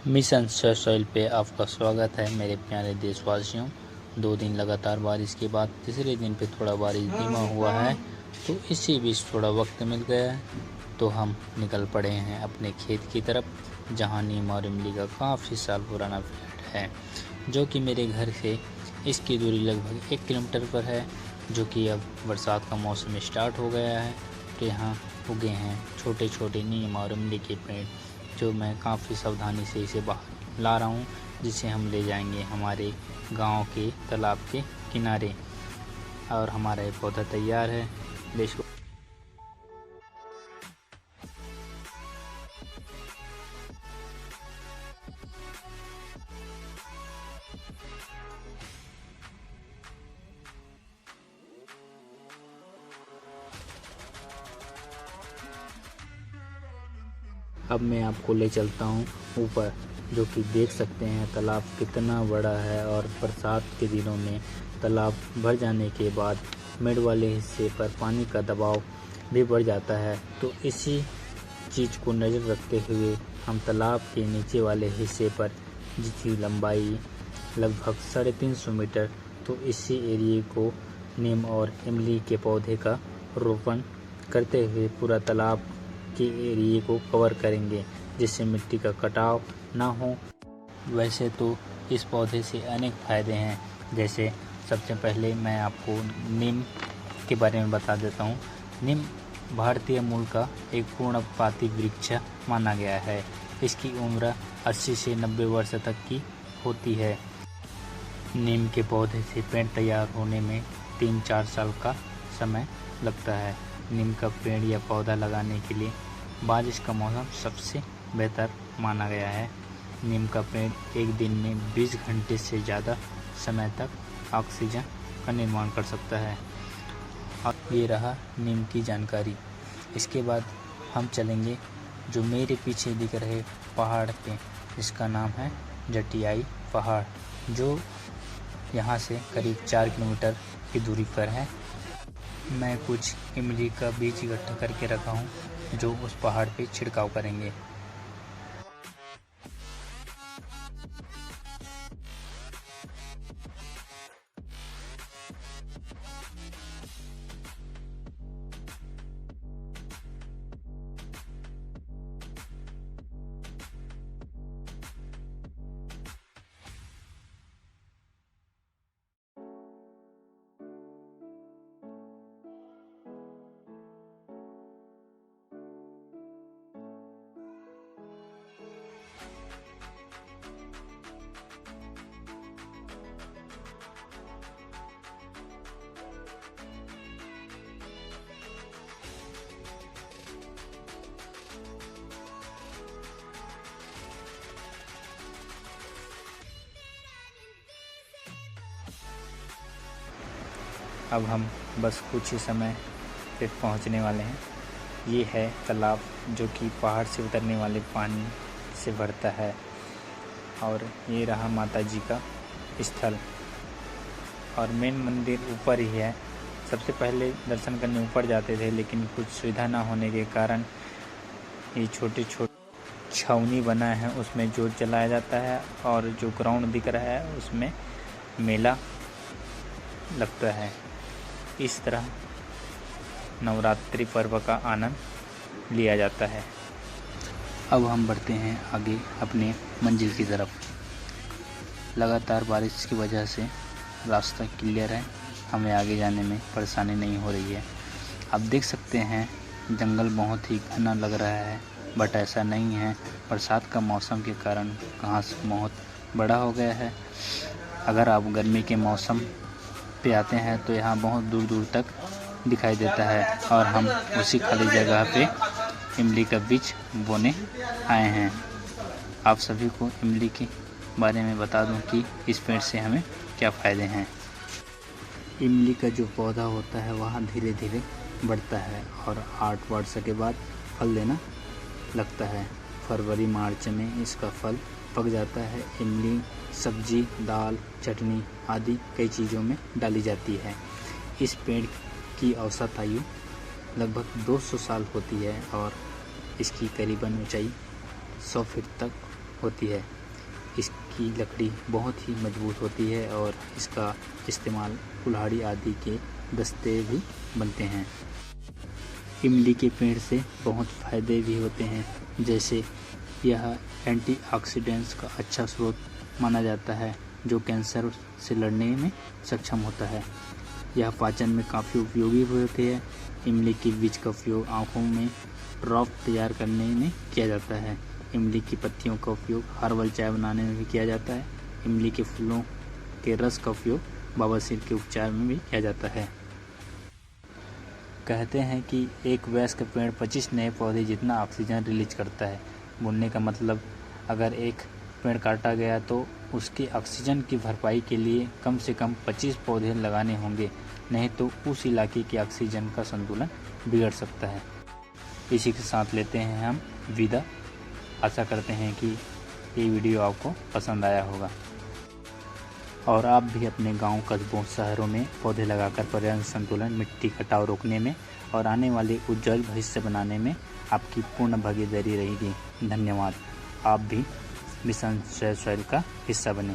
Mission search soil पे आपका स्वागत है मेरे प्यारे देशवासियों। 2 दिन लगातार बारिश के बाद तीसरे दिन पे थोड़ा बारिश धीमा हुआ है, तो इसी बीच थोड़ा वक्त मिल गया है, तो हम निकल पड़े हैं अपने खेत की तरफ, जहां नीम और इमली का काफ़ी साल पुराना पेड़ है, जो कि मेरे घर से इसकी दूरी लगभग 1 किलोमीटर पर है। जो कि अब बरसात का मौसम स्टार्ट हो गया है, तो यहाँ उगे हैं छोटे छोटे नीम और इमली के पेड़, जो मैं काफ़ी सावधानी से इसे बाहर ला रहा हूँ, जिसे हम ले जाएंगे हमारे गांव के तालाब के किनारे। और हमारा ये पौधा तैयार है। देखो, अब मैं आपको ले चलता हूँ ऊपर, जो कि देख सकते हैं तालाब कितना बड़ा है। और बरसात के दिनों में तालाब भर जाने के बाद मिड वाले हिस्से पर पानी का दबाव भी बढ़ जाता है, तो इसी चीज़ को नज़र रखते हुए हम तालाब के नीचे वाले हिस्से पर, जिसकी लंबाई लगभग 350 मीटर, तो इसी एरिए को नीम और इमली के पौधे का रोपण करते हुए पूरा तालाब के एरिए को कवर करेंगे, जिससे मिट्टी का कटाव ना हो। वैसे तो इस पौधे से अनेक फ़ायदे हैं, जैसे सबसे पहले मैं आपको नीम के बारे में बता देता हूँ। नीम भारतीय मूल का एक पर्णपाती वृक्ष माना गया है। इसकी उम्र 80 से 90 वर्ष तक की होती है। नीम के पौधे से पेड़ तैयार होने में 3-4 साल का समय लगता है। नीम का पेड़ या पौधा लगाने के लिए बारिश का मौसम सबसे बेहतर माना गया है। नीम का पेड़ एक दिन में 20 घंटे से ज़्यादा समय तक ऑक्सीजन का निर्माण कर सकता है। और ये रहा नीम की जानकारी। इसके बाद हम चलेंगे जो मेरे पीछे दिख रहे पहाड़ पे, जिसका नाम है जटियाई पहाड़, जो यहाँ से करीब 4 किलोमीटर की दूरी पर है। मैं कुछ इमली का बीज इकट्ठा करके रखा हूँ, जो उस पहाड़ पे छिड़काव करेंगे। अब हम बस कुछ ही समय पे पहुंचने वाले हैं। ये है तालाब, जो कि पहाड़ से उतरने वाले पानी से भरता है। और ये रहा माता जी का स्थल। और मेन मंदिर ऊपर ही है। सबसे पहले दर्शन करने ऊपर जाते थे, लेकिन कुछ सुविधा ना होने के कारण ये छोटे छोटे छावनी बना है, उसमें जोत जलाया जाता है। और जो ग्राउंड दिख रहा है उसमें मेला लगता है। इस तरह नवरात्रि पर्व का आनंद लिया जाता है। अब हम बढ़ते हैं आगे अपने मंजिल की तरफ। लगातार बारिश की वजह से रास्ता क्लियर है, हमें आगे जाने में परेशानी नहीं हो रही है। आप देख सकते हैं जंगल बहुत ही घना लग रहा है, बट ऐसा नहीं है। बरसात का मौसम के कारण घास बहुत बड़ा हो गया है। अगर आप गर्मी के मौसम पे आते हैं तो यहाँ बहुत दूर दूर तक दिखाई देता है। और हम उसी खाली जगह पे इमली का बीज बोने आए हैं। आप सभी को इमली के बारे में बता दूं कि इस पेड़ से हमें क्या फ़ायदे हैं। इमली का जो पौधा होता है वह धीरे धीरे बढ़ता है और 8 वर्ष के बाद फल देना लगता है। फरवरी मार्च में इसका फल पक जाता है। इमली सब्जी, दाल, चटनी आदि कई चीज़ों में डाली जाती है। इस पेड़ की औसत आयु लगभग 200 साल होती है और इसकी करीबन ऊंचाई 100 फीट तक होती है। इसकी लकड़ी बहुत ही मजबूत होती है और इसका इस्तेमाल कुल्हाड़ी आदि के दस्ते भी बनते हैं। इमली के पेड़ से बहुत फ़ायदे भी होते हैं, जैसे यह एंटीऑक्सीडेंट्स का अच्छा स्रोत माना जाता है जो कैंसर से लड़ने में सक्षम होता है। यह पाचन में काफ़ी उपयोगी भी होती है। इमली के बीज का उपयोग आँखों में ड्रॉप तैयार करने में किया जाता है। इमली की पत्तियों का उपयोग हर्बल चाय बनाने में भी किया जाता है। इमली के फूलों के रस का उपयोग बवासीर के उपचार में भी किया जाता है। कहते हैं कि एक वयस्क पेड़ 25 नए पौधे जितना ऑक्सीजन रिलीज करता है। बोलने का मतलब, अगर एक पेड़ काटा गया तो उसके ऑक्सीजन की भरपाई के लिए कम से कम 25 पौधे लगाने होंगे, नहीं तो उस इलाके के ऑक्सीजन का संतुलन बिगड़ सकता है। इसी के साथ लेते हैं हम विदा। आशा करते हैं कि ये वीडियो आपको पसंद आया होगा और आप भी अपने गांव, कस्बों, शहरों में पौधे लगाकर पर्यावरण संतुलन, मिट्टी कटाव रोकने में और आने वाले उज्जवल भविष्य बनाने में आपकी पूर्ण भागीदारी रहेगी। धन्यवाद। आप भी मिशन सेव सॉइल का हिस्सा बने।